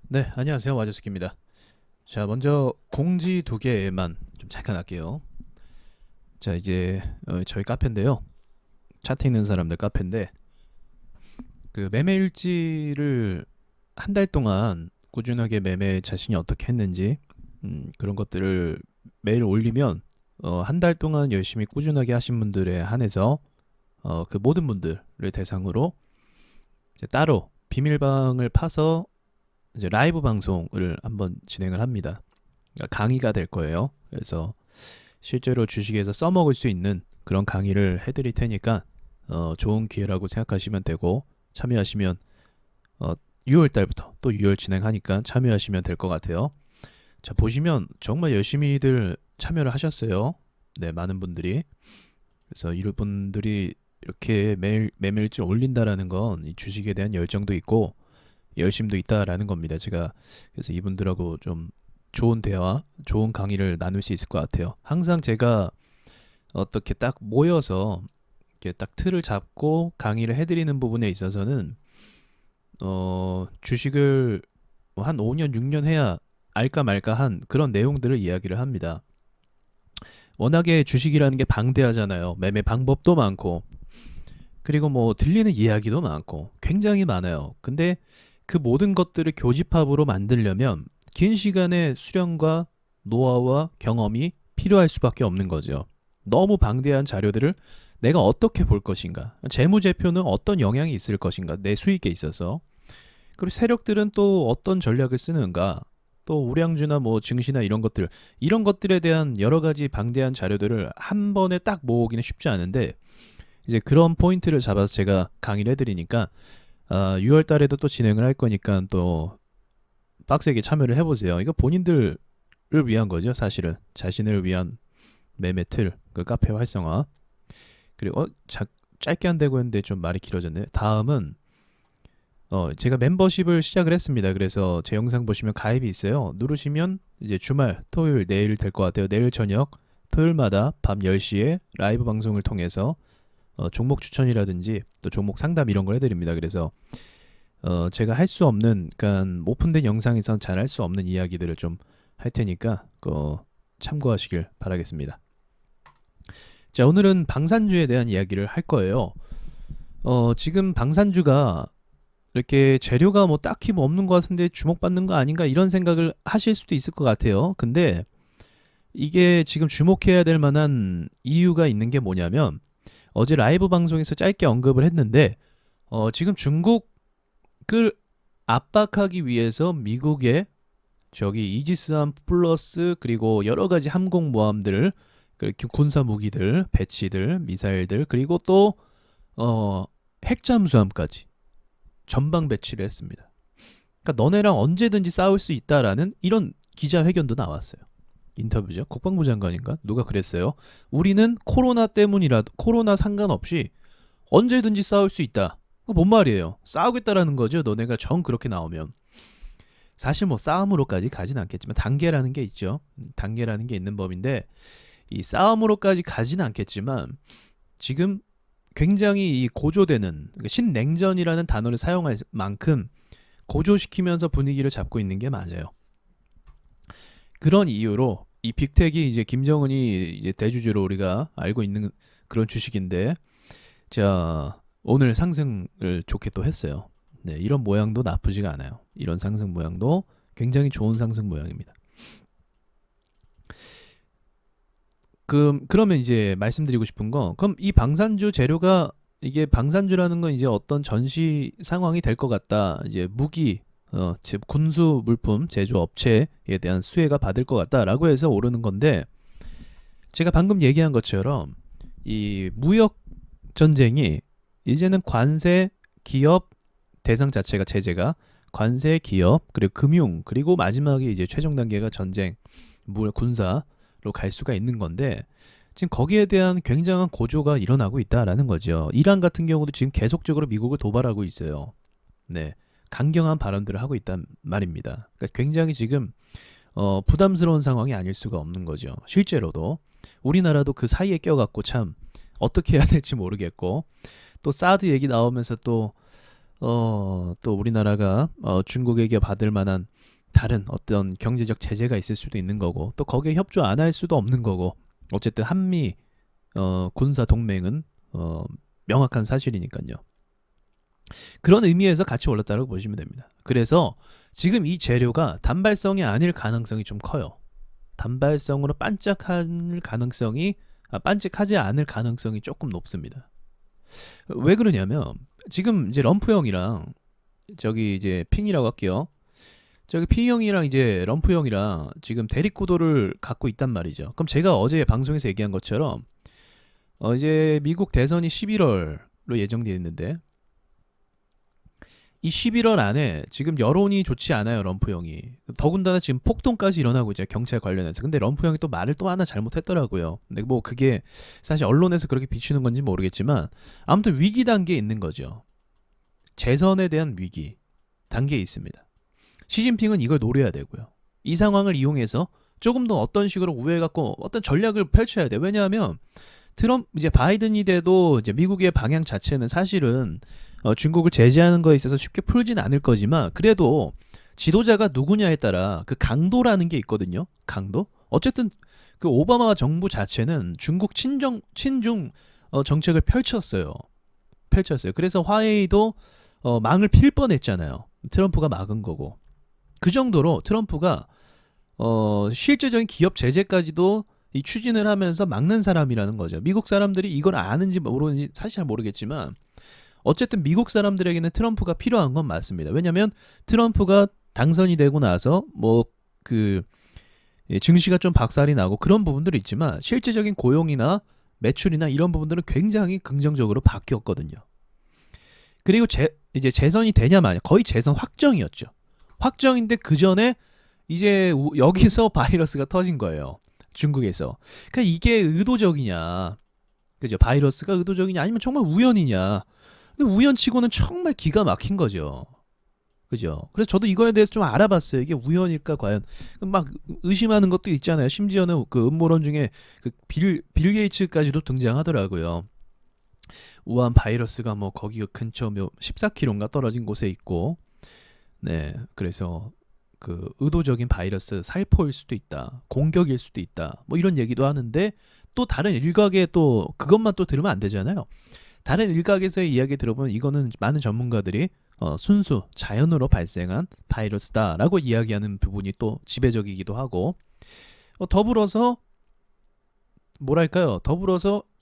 네, 안녕하세요. 와주스키입니다. 자, 먼저 공지 두 개만 좀 잠깐 할게요. 자, 이제 저희 카페인데요. 차트 있는 사람들 카페인데 그 매매 일지를 한 달 동안 꾸준하게 매매 자신이 어떻게 했는지 그런 것들을 매일 올리면 한 달 동안 열심히 꾸준하게 하신 분들에 한해서 그 모든 분들을 대상으로 이제 따로 비밀방을 파서 이제 라이브 방송을 한번 진행을 합니다. 그러니까 강의가 될 거예요. 그래서 실제로 주식에서 써먹을 수 있는 그런 강의를 해드릴 테니까 좋은 기회라고 생각하시면 되고, 참여하시면 6월 달부터 또 6월 진행하니까 참여하시면 될 것 같아요. 자, 보시면 정말 열심히들 참여를 하셨어요. 네, 많은 분들이. 그래서 이런 분들이 이렇게 매일 매매일지 올린다라는 건 이 주식에 대한 열정도 있고 열심도 있다라는 겁니다. 제가 그래서 이분들하고 좀 좋은 대화, 좋은 강의를 나눌 수 있을 것 같아요. 항상 제가 어떻게 딱 모여서 이렇게 딱 틀을 잡고 강의를 해드리는 부분에 있어서는 주식을 한 5년, 6년 해야 알까 말까 한 그런 내용들을 이야기를 합니다. 워낙에 주식이라는 게 방대하잖아요. 매매 방법도 많고, 그리고 뭐 들리는 이야기도 많고 굉장히 많아요. 근데 그 모든 것들을 교집합으로 만들려면 긴 시간의 수련과 노하우와 경험이 필요할 수밖에 없는 거죠. 너무 방대한 자료들을 내가 어떻게 볼 것인가, 재무제표는 어떤 영향이 있을 것인가, 내 수익에 있어서, 그리고 세력들은 또 어떤 전략을 쓰는가, 또 우량주나 뭐 증시나 이런 것들에 대한 여러 가지 방대한 자료들을 한 번에 딱 모으기는 쉽지 않은데, 이제 그런 포인트를 잡아서 제가 강의를 해드리니까 6월 달에도 또 진행을 할 거니까 또 빡세게 참여를 해보세요. 이거 본인들을 위한 거죠. 사실은 자신을 위한 매매 틀, 그 카페 활성화. 그리고 짧게 한다고 했는데 좀 말이 길어졌네. 다음은 제가 멤버십을 시작을 했습니다. 그래서 제 영상 보시면 가입이 있어요. 누르시면 이제 주말, 토요일, 내일 될 것 같아요. 내일 저녁 토요일마다 밤 10시에 라이브 방송을 통해서 종목 추천이라든지 또 종목 상담 이런 걸 해드립니다. 그래서 제가 할 수 없는, 그러니까 오픈된 영상에선 잘 할 수 없는 이야기들을 좀 할 테니까 참고하시길 바라겠습니다. 자, 오늘은 방산주에 대한 이야기를 할 거예요. 지금 방산주가 이렇게 재료가 뭐 딱히 뭐 없는 것 같은데 주목받는 거 아닌가, 이런 생각을 하실 수도 있을 것 같아요. 근데 이게 지금 주목해야 될 만한 이유가 있는 게 뭐냐면, 어제 라이브 방송에서 짧게 언급을 했는데 지금 중국을 압박하기 위해서 미국의 저기 이지스함 플러스 그리고 여러 가지 항공모함들, 군사 무기들, 배치들, 미사일들, 그리고 또 핵잠수함까지 전방 배치를 했습니다. 그러니까 너네랑 언제든지 싸울 수 있다라는 이런 기자회견도 나왔어요. 인터뷰죠. 국방부 장관인가? 누가 그랬어요. 우리는 코로나 상관없이 언제든지 싸울 수 있다. 뭔 말이에요? 싸우겠다라는 거죠. 너네가 정 그렇게 나오면. 사실 뭐 싸움으로까지 가진 않겠지만 단계라는 게 있죠. 단계라는 게 있는 법인데, 이 싸움으로까지 가진 않겠지만 지금 굉장히 이 고조되는, 그러니까 신냉전이라는 단어를 사용할 만큼 고조시키면서 분위기를 잡고 있는 게 맞아요. 그런 이유로 이 빅텍이 이제 김정은이 이제 대주주로 우리가 알고 있는 그런 주식인데, 자, 오늘 상승을 좋게 또 했어요. 네, 이런 모양도 나쁘지가 않아요. 이런 상승 모양도 굉장히 좋은 상승 모양입니다. 그러면 이제 말씀드리고 싶은 거, 그럼 이 방산주 재료가, 이게 방산주라는 건 이제 어떤 전시 상황이 될 것 같다. 이제 무기, 군수 물품 제조 업체에 대한 수혜가 받을 것 같다라고 해서 오르는 건데, 제가 방금 얘기한 것처럼 이 무역 전쟁이 이제는 관세, 기업 대상 자체가, 제재가 관세, 기업, 그리고 금융, 그리고 마지막에 이제 최종 단계가 전쟁, 군사로 갈 수가 있는 건데, 지금 거기에 대한 굉장한 고조가 일어나고 있다라는 거죠. 이란 같은 경우도 지금 계속적으로 미국을 도발하고 있어요. 네, 강경한 발언들을 하고 있단 말입니다. 그러니까 굉장히 지금 부담스러운 상황이 아닐 수가 없는 거죠. 실제로도 우리나라도 그 사이에 껴갖고 참 어떻게 해야 될지 모르겠고, 또 사드 얘기 나오면서 또 우리나라가 중국에게 받을 만한 다른 어떤 경제적 제재가 있을 수도 있는 거고, 또 거기에 협조 안 할 수도 없는 거고, 어쨌든 한미 군사 동맹은 명확한 사실이니까요. 그런 의미에서 같이 올랐다고 보시면 됩니다. 그래서 지금 이 재료가 단발성이 아닐 가능성이 좀 커요. 단발성으로 반짝하지 않을 가능성이 조금 높습니다. 왜 그러냐면 지금 이제 럼프 형이랑 저기 이제 핑이라고 할게요. 저기 핑 형이랑 이제 럼프 형이랑 지금 대립 구도를 갖고 있단 말이죠. 그럼 제가 어제 방송에서 얘기한 것처럼 이제 미국 대선이 11월로 예정되어 있는데, 이 11월 안에 지금 여론이 좋지 않아요, 럼프 형이. 더군다나 지금 폭동까지 일어나고 있죠, 경찰 관련해서. 근데 럼프 형이 또 말을 또 하나 잘못했더라고요. 근데 뭐 그게 사실 언론에서 그렇게 비추는 건지 모르겠지만, 아무튼 위기 단계에 있는 거죠. 재선에 대한 위기 단계에 있습니다. 시진핑은 이걸 노려야 되고요. 이 상황을 이용해서 조금 더 어떤 식으로 우회해갖고 어떤 전략을 펼쳐야 돼요. 왜냐하면 이제 바이든이 돼도 이제 미국의 방향 자체는 사실은 중국을 제재하는 거에 있어서 쉽게 풀진 않을 거지만, 그래도 지도자가 누구냐에 따라 그 강도라는 게 있거든요. 강도. 어쨌든 그 오바마 정부 자체는 중국 친중 정책을 펼쳤어요. 그래서 화웨이도 망을 필 뻔했잖아요. 트럼프가 막은 거고. 그 정도로 트럼프가 실제적인 기업 제재까지도 이 추진을 하면서 막는 사람이라는 거죠. 미국 사람들이 이걸 아는지 모르는지 사실 잘 모르겠지만, 어쨌든 미국 사람들에게는 트럼프가 필요한 건 맞습니다. 왜냐하면 트럼프가 당선이 되고 나서 증시가 좀 박살이 나고 그런 부분들이 있지만, 실제적인 고용이나 매출이나 이런 부분들은 굉장히 긍정적으로 바뀌었거든요. 그리고 이제 재선이 되냐 마냐, 거의 재선 확정이었죠. 확정인데 그 전에 이제 여기서 바이러스가 터진 거예요. 중국에서. 그러니까 이게 의도적이냐, 그죠? 바이러스가 의도적이냐 아니면 정말 우연이냐. 근데 우연치고는 정말 기가 막힌 거죠. 그죠? 그래서 저도 이거에 대해서 좀 알아봤어요. 이게 우연일까 과연. 막 의심하는 것도 있잖아요. 심지어는 그 음모론 중에 그 빌 게이츠까지도 등장하더라고요. 우한 바이러스가 뭐 거기 근처 14km인가 떨어진 곳에 있고, 네, 그래서 그 의도적인 바이러스 살포일 수도 있다, 공격일 수도 있다, 뭐 이런 얘기도 하는데, 또 다른 일각에 또 그것만 또 들으면 안 되잖아요. 다른 일각에서의 이야기 들어보면 이거는 많은 전문가들이 순수 자연으로 발생한 바이러스다라고 이야기하는 부분이 또 지배적이기도 하고, 더불어서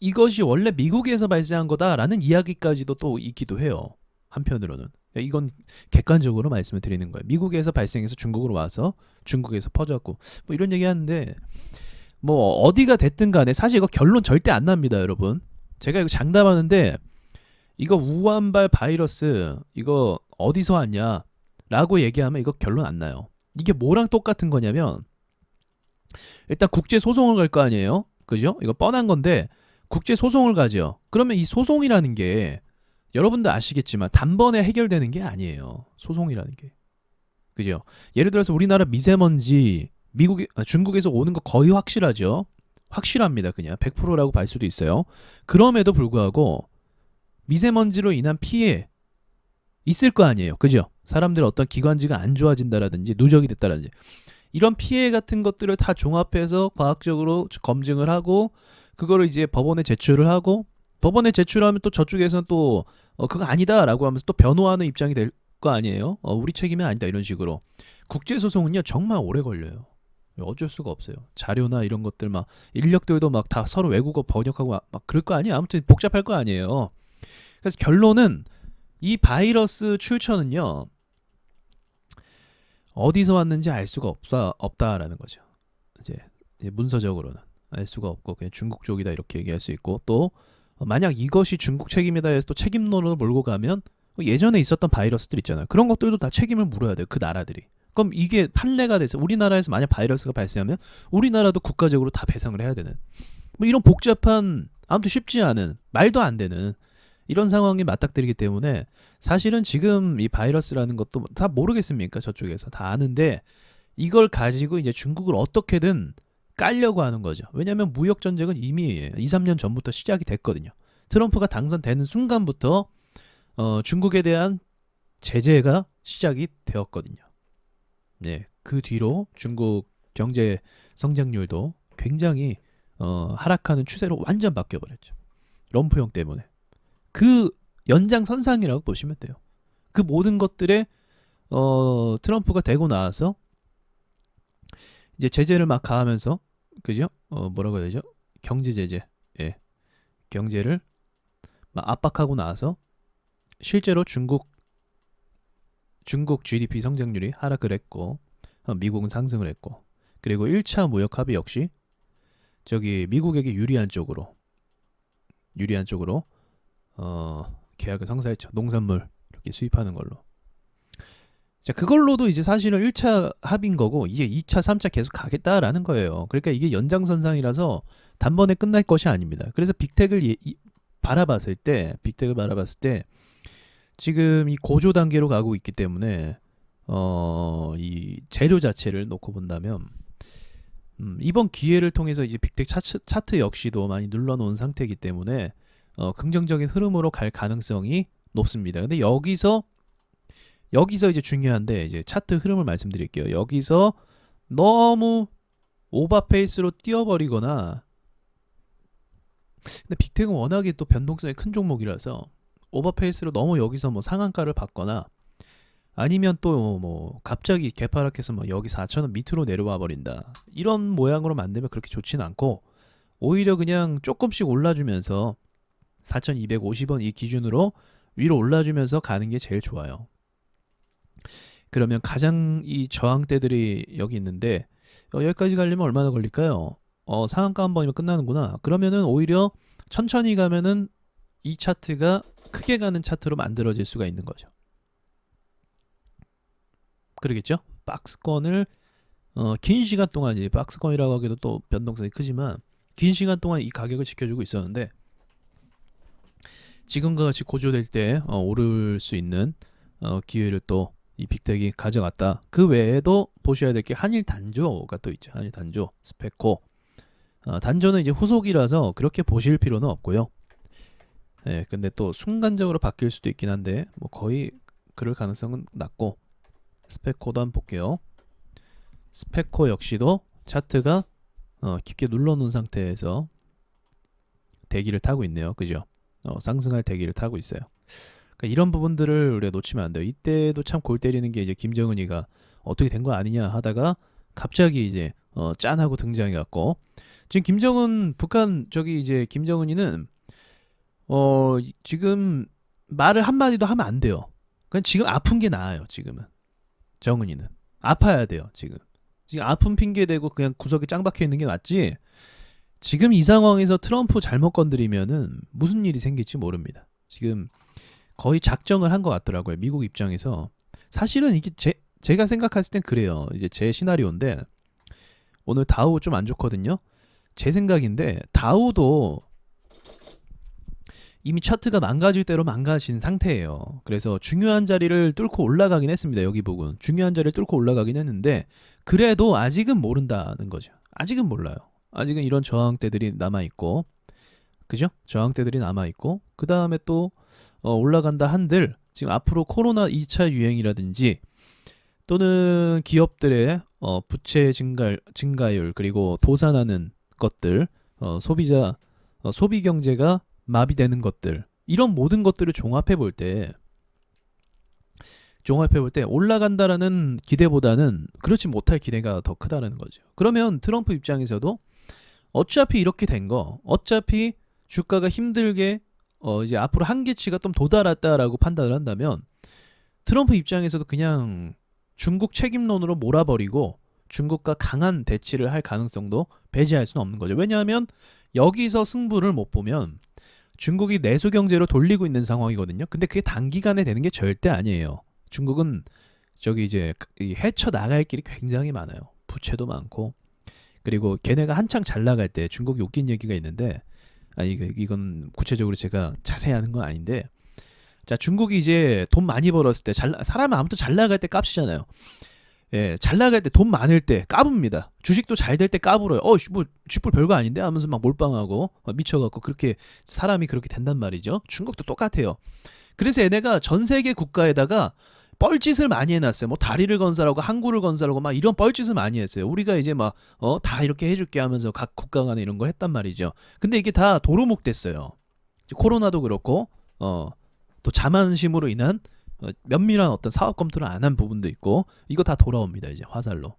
이것이 원래 미국에서 발생한 거다라는 이야기까지도 또 있기도 해요. 한편으로는 이건 객관적으로 말씀을 드리는 거예요. 미국에서 발생해서 중국으로 와서 중국에서 퍼졌고 뭐 이런 얘기 하는데, 뭐 어디가 됐든 간에 사실 이거 결론 절대 안 납니다, 여러분. 제가 이거 장담하는데, 이거 우한발 바이러스 이거 어디서 왔냐 라고 얘기하면 이거 결론 안 나요. 이게 뭐랑 똑같은 거냐면, 일단 국제 소송을 갈 거 아니에요, 그죠? 이거 뻔한 건데 국제 소송을 가죠. 그러면 이 소송이라는 게 여러분도 아시겠지만 단번에 해결되는 게 아니에요. 소송이라는 게. 그죠? 예를 들어서 우리나라 미세먼지 중국에서 오는 거 거의 확실하죠. 확실합니다. 그냥 100%라고 볼 수도 있어요. 그럼에도 불구하고 미세먼지로 인한 피해 있을 거 아니에요. 그죠? 사람들 어떤 기관지가 안 좋아진다라든지 누적이 됐다라든지 이런 피해 같은 것들을 다 종합해서 과학적으로 검증을 하고, 그거를 이제 법원에 제출을 하고, 법원에 제출하면 또 저쪽에서는 또 그거 아니다라고 하면서 또 변호하는 입장이 될 거 아니에요. 우리 책임이 아니다 이런 식으로. 국제소송은요 정말 오래 걸려요. 어쩔 수가 없어요. 자료나 이런 것들 막 인력들도 막 다 서로 외국어 번역하고 막 그럴 거 아니에요. 아무튼 복잡할 거 아니에요. 그래서 결론은 이 바이러스 출처는요 어디서 왔는지 알 수가 없다라는 거죠. 이제 문서적으로는 알 수가 없고 그냥 중국 쪽이다 이렇게 얘기할 수 있고, 또 만약 이것이 중국 책임이다 해서 또 책임론을 몰고 가면 예전에 있었던 바이러스들 있잖아요. 그런 것들도 다 책임을 물어야 돼요. 그 나라들이. 그럼 이게 판례가 돼서 우리나라에서 만약 바이러스가 발생하면 우리나라도 국가적으로 다 배상을 해야 되는, 뭐 이런 복잡한, 아무튼 쉽지 않은, 말도 안 되는 이런 상황이 맞닥뜨리기 때문에 사실은 지금 이 바이러스라는 것도 다 모르겠습니까? 저쪽에서 다 아는데 이걸 가지고 이제 중국을 어떻게든 깔려고 하는 거죠. 왜냐하면 무역 전쟁은 이미 2, 3년 전부터 시작이 됐거든요. 트럼프가 당선되는 순간부터 중국에 대한 제재가 시작이 되었거든요. 네, 그 뒤로 중국 경제 성장률도 굉장히 하락하는 추세로 완전 바뀌어버렸죠. 럼프형 때문에. 그 연장선상이라고 보시면 돼요. 그 모든 것들에 트럼프가 되고 나와서 이제 제재를 막 가하면서, 그죠? 뭐라고 해야 되죠? 경제 제재. 예. 경제를 막 압박하고 나와서 실제로 중국 GDP 성장률이 하락을 했고, 미국은 상승을 했고, 그리고 1차 무역 합의 역시 저기 미국에게 유리한 쪽으로 계약을 성사했죠. 농산물 이렇게 수입하는 걸로. 자, 그걸로도 이제 사실은 1차 합의인 거고, 이제 2차, 3차 계속 가겠다라는 거예요. 그러니까 이게 연장선상이라서 단번에 끝날 것이 아닙니다. 그래서 빅텍을 바라봤을 때 지금 이 고조 단계로 가고 있기 때문에 이 재료 자체를 놓고 본다면 이번 기회를 통해서 이제 빅텍 차트 역시도 많이 눌러놓은 상태이기 때문에 긍정적인 흐름으로 갈 가능성이 높습니다. 근데 여기서 이제 중요한데, 이제 차트 흐름을 말씀드릴게요. 여기서 너무 오버페이스로 뛰어버리거나, 근데 빅텍은 워낙에 또 변동성이 큰 종목이라서 오버페이스로 너무 여기서 뭐 상한가를 받거나, 아니면 또 뭐 갑자기 개파락해서 뭐 여기 4,000원 밑으로 내려와 버린다, 이런 모양으로 만들면 그렇게 좋진 않고, 오히려 그냥 조금씩 올라주면서 4,250원 이 기준으로 위로 올라주면서 가는 게 제일 좋아요. 그러면 가장 이 저항대들이 여기 있는데, 여기까지 가려면 얼마나 걸릴까요? 상한가 한 번이면 끝나는구나. 그러면은 오히려 천천히 가면은 이 차트가 크게 가는 차트로 만들어질 수가 있는 거죠. 그러겠죠? 박스권을 긴 시간 동안, 이제 박스권이라고 하기도 또 변동성이 크지만 긴 시간 동안 이 가격을 지켜주고 있었는데, 지금과 같이 고조될 때 오를 수 있는 기회를 또 이 빅텍이 가져갔다. 그 외에도 보셔야 될 게 한일 단조가 또 있죠. 한일 단조, 스페코. 단조는 이제 후속이라서 그렇게 보실 필요는 없고요. 네, 근데 또 순간적으로 바뀔 수도 있긴 한데 뭐 거의 그럴 가능성은 낮고, 스페코도 한번 볼게요. 스페코 역시도 차트가 깊게 눌러놓은 상태에서 대기를 타고 있네요. 그죠? 상승할 대기를 타고 있어요. 그러니까 이런 부분들을 우리가 놓치면 안 돼요. 이때도 참 골 때리는 게 이제 김정은이가 어떻게 된 거 아니냐 하다가 갑자기 이제 짠하고 등장해 갖고, 지금 김정은 북한 저기 이제 김정은이는 지금 말을 한마디도 하면 안 돼요. 그냥 지금 아픈 게 나아요. 지금은 정은이는 아파야 돼요. 지금 아픈 핑계 대고 그냥 구석에 짱 박혀 있는 게 낫지, 지금 이 상황에서 트럼프 잘못 건드리면은 무슨 일이 생길지 모릅니다. 지금 거의 작정을 한 것 같더라고요. 미국 입장에서. 사실은 이게 제가 생각했을 땐 그래요. 이제 제 시나리오인데, 오늘 다우 좀 안 좋거든요. 제 생각인데 다우도 이미 차트가 망가질 대로 망가진 상태예요. 그래서 중요한 자리를 뚫고 올라가긴 했습니다. 여기 부분 중요한 자리를 뚫고 올라가긴 했는데, 그래도 아직은 모른다는 거죠. 아직은 몰라요. 아직은 이런 저항대들이 남아있고, 그죠? 저항대들이 남아있고, 그 다음에 또 올라간다 한들 지금 앞으로 코로나 2차 유행이라든지, 또는 기업들의 부채 증가율, 그리고 도산하는 것들, 소비 경제가 마비되는 것들, 이런 모든 것들을 종합해 볼 때 올라간다라는 기대보다는 그렇지 못할 기대가 더 크다는 거죠. 그러면 트럼프 입장에서도 어차피 이렇게 된 거, 어차피 주가가 힘들게 이제 앞으로 한계치가 좀 도달했다라고 판단을 한다면, 트럼프 입장에서도 그냥 중국 책임론으로 몰아버리고 중국과 강한 대치를 할 가능성도 배제할 수는 없는 거죠. 왜냐하면 여기서 승부를 못 보면 중국이 내수 경제로 돌리고 있는 상황이거든요. 근데 그게 단기간에 되는 게 절대 아니에요. 중국은 저기 이제 헤쳐 나갈 길이 굉장히 많아요. 부채도 많고, 그리고 걔네가 한창 잘 나갈 때 중국이 웃긴 얘기가 있는데, 이건 구체적으로 제가 자세히 하는 건 아닌데, 자, 중국이 이제 돈 많이 벌었을 때, 사람은 아무튼 잘 나갈 때 값이잖아요. 예, 잘 나갈 때 돈 많을 때 까붑니다. 주식도 잘 될 때 까불어요. 뭐 쥐뿔 별거 아닌데 하면서 막 몰빵하고 미쳐갖고 그렇게 사람이 그렇게 된단 말이죠. 중국도 똑같아요. 그래서 얘네가 전 세계 국가에다가 뻘짓을 많이 해놨어요. 뭐 다리를 건설하고 항구를 건설하고 막 이런 뻘짓을 많이 했어요. 우리가 이제 막 다 이렇게 해줄게 하면서 각 국가 간에 이런 걸 했단 말이죠. 근데 이게 다 도루묵 됐어요. 코로나도 그렇고 또 자만심으로 인한 면밀한 어떤 사업 검토를 안 한 부분도 있고 이거 다 돌아옵니다. 이제 화살로.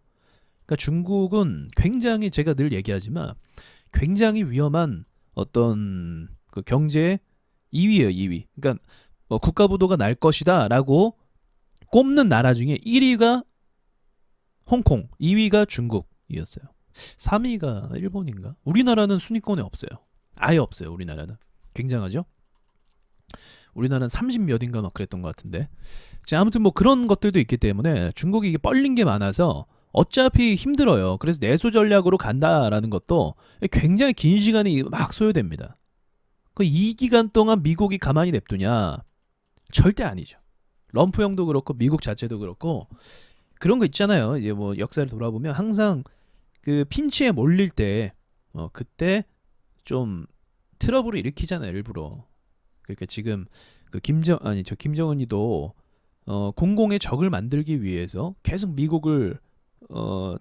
그러니까 중국은 굉장히 제가 늘 얘기하지만 굉장히 위험한 어떤 그 경제 2위예요, 2위. 그러니까 국가 부도가 날 것이다라고 꼽는 나라 중에 1위가 홍콩, 2위가 중국이었어요. 3위가 일본인가? 우리나라는 순위권에 없어요. 아예 없어요. 우리나라는. 굉장하죠? 우리나라는 30몇인가 막 그랬던 것 같은데. 자, 아무튼 뭐 그런 것들도 있기 때문에 중국이 이게 뻘린 게 많아서 어차피 힘들어요. 그래서 내수 전략으로 간다라는 것도 굉장히 긴 시간이 막 소요됩니다. 이 기간 동안 미국이 가만히 냅두냐? 절대 아니죠. 럼프 형도 그렇고 미국 자체도 그렇고 그런 거 있잖아요. 이제 뭐 역사를 돌아보면 항상 그 핀치에 몰릴 때 그때 좀 트러블을 일으키잖아요. 일부러. 그러니까 지금 그 김정은이도 공공의 적을 만들기 위해서 계속 미국을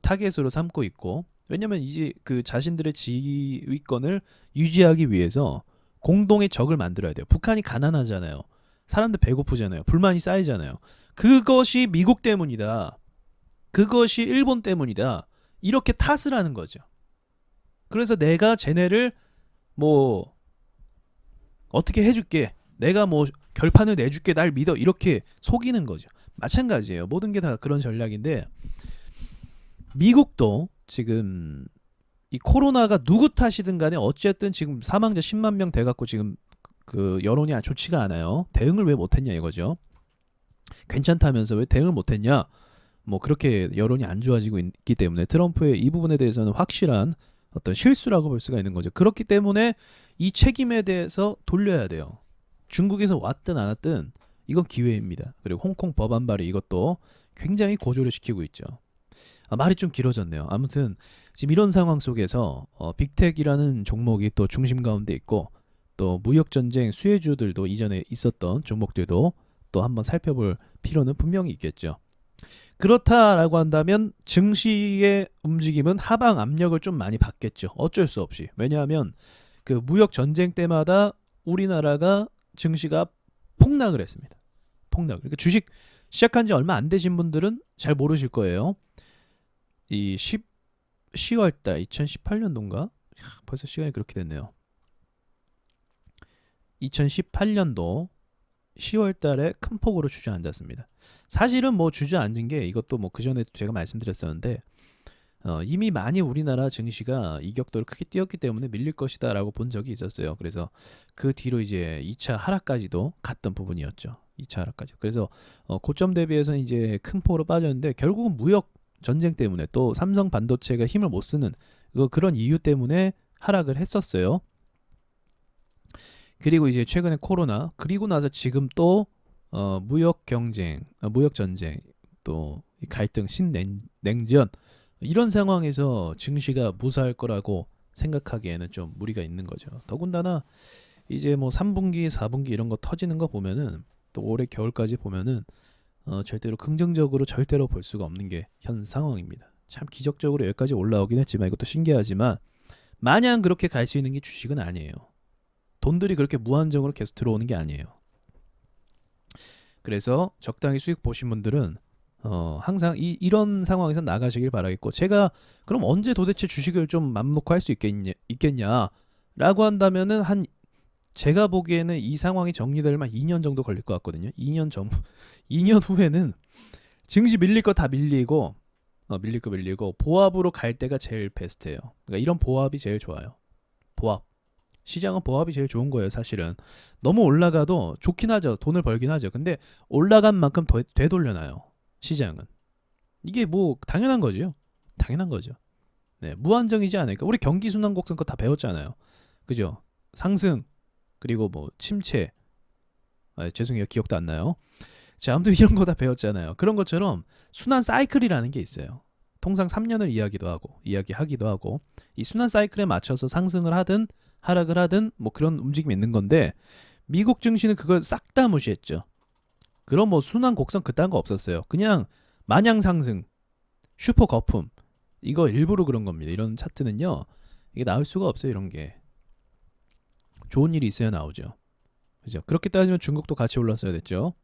타겟으로 삼고 있고 왜냐면 이제 그 자신들의 지휘권을 유지하기 위해서 공동의 적을 만들어야 돼요. 북한이 가난하잖아요. 사람들 배고프잖아요. 불만이 쌓이잖아요. 그것이 미국 때문이다. 그것이 일본 때문이다. 이렇게 탓을 하는 거죠. 그래서 내가 쟤네를 뭐 어떻게 해줄게. 내가 뭐 결판을 내줄게. 날 믿어. 이렇게 속이는 거죠. 마찬가지예요. 모든 게 다 그런 전략인데 미국도 지금 이 코로나가 누구 탓이든 간에 어쨌든 지금 사망자 10만 명 돼갖고 지금 그 여론이 좋지가 않아요. 대응을 왜 못했냐 이거죠. 괜찮다면서 왜 대응을 못했냐. 뭐 그렇게 여론이 안 좋아지고 있기 때문에 트럼프의 이 부분에 대해서는 확실한 어떤 실수라고 볼 수가 있는 거죠. 그렇기 때문에 이 책임에 대해서 돌려야 돼요. 중국에서 왔든 안 왔든 이건 기회입니다. 그리고 홍콩 법안 발의 이것도 굉장히 고조를 시키고 있죠. 말이 좀 길어졌네요. 아무튼 지금 이런 상황 속에서 빅텍이라는 종목이 또 중심 가운데 있고 또 무역전쟁 수혜주들도 이전에 있었던 종목들도 또 한번 살펴볼 필요는 분명히 있겠죠. 그렇다라고 한다면 증시의 움직임은 하방 압력을 좀 많이 받겠죠. 어쩔 수 없이. 왜냐하면 그 무역 전쟁 때마다 우리나라가 증시가 폭락을 했습니다. 폭락. 그러니까 주식 시작한 지 얼마 안 되신 분들은 잘 모르실 거예요. 이 10월 달 2018년도인가? 벌써 시간이 그렇게 됐네요. 2018년도 10월 달에 큰 폭으로 주저앉았습니다. 사실은 뭐 주저앉은 게 이것도 뭐 그전에 제가 말씀드렸었는데 이미 많이 우리나라 증시가 이격도를 크게 띄었기 때문에 밀릴 것이다 라고 본 적이 있었어요. 그래서 그 뒤로 이제 2차 하락까지도 갔던 부분이었죠. 2차 하락까지. 그래서 고점 대비해서 이제 큰 폭으로 빠졌는데 결국은 무역 전쟁 때문에 또 삼성 반도체가 힘을 못 쓰는 그런 이유 때문에 하락을 했었어요. 그리고 이제 최근에 코로나 그리고 나서 지금 또 무역 경쟁, 무역 전쟁, 또 갈등, 신냉전 이런 상황에서 증시가 무사할 거라고 생각하기에는 좀 무리가 있는 거죠. 더군다나 이제 뭐 3분기, 4분기 이런 거 터지는 거 보면은 또 올해 겨울까지 보면은 절대로 긍정적으로 절대로 볼 수가 없는 게 현 상황입니다. 참 기적적으로 여기까지 올라오긴 했지만 이것도 신기하지만 마냥 그렇게 갈 수 있는 게 주식은 아니에요. 돈들이 그렇게 무한정으로 계속 들어오는 게 아니에요. 그래서 적당히 수익 보신 분들은 항상 이런 상황에서 나가시길 바라겠고 제가 그럼 언제 도대체 주식을 좀 맘 놓고 할 수 있겠냐라고 한다면은 제가 보기에는 이 상황이 정리되려면 2년 정도 걸릴 것 같거든요. 2년 후에는 증시 밀릴 거 다 밀리고 밀릴 거 밀리고 보합으로 갈 때가 제일 베스트예요. 그러니까 이런 보합이 제일 좋아요. 보합. 시장은 보합이 제일 좋은 거예요. 사실은 너무 올라가도 좋긴 하죠. 돈을 벌긴 하죠. 근데 올라간 만큼 되돌려놔요. 시장은 이게 뭐 당연한 거죠. 당연한 거죠. 네, 무한정이지 않을까. 우리 경기순환곡선 거 다 배웠잖아요. 그죠? 상승 그리고 뭐 침체. 죄송해요. 기억도 안 나요. 자, 아무튼 이런 거 다 배웠잖아요. 그런 것처럼 순환 사이클이라는 게 있어요. 통상 3년을 이야기하기도 하고 이 순환 사이클에 맞춰서 상승을 하든 하락을 하든 뭐 그런 움직임이 있는 건데 미국 증시는 그걸 싹 다 무시했죠. 그런 뭐 순환 곡선 그딴 거 없었어요. 그냥 마냥 상승, 슈퍼 거품 이거 일부러 그런 겁니다. 이런 차트는요. 이게 나올 수가 없어요. 이런 게. 좋은 일이 있어야 나오죠. 그죠? 그렇게 따지면 중국도 같이 올랐어야 됐죠.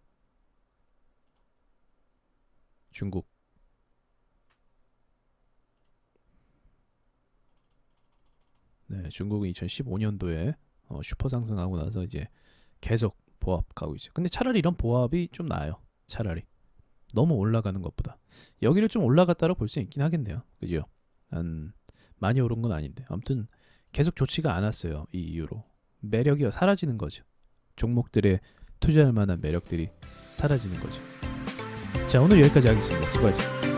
중국. 네, 중국은 2015년도에 슈퍼 상승하고 나서 이제 계속 보합 가고 있죠. 근데 차라리 이런 보합이 좀 나아요. 차라리 너무 올라가는 것보다 여기를 좀 올라갔다고 볼 수 있긴 하겠네요. 그죠? 한 많이 오른 건 아닌데 아무튼 계속 좋지가 않았어요. 이 이유로 매력이 사라지는 거죠. 종목들의 투자할 만한 매력들이 사라지는 거죠. 자, 오늘 여기까지 하겠습니다. 수고하셨습니다.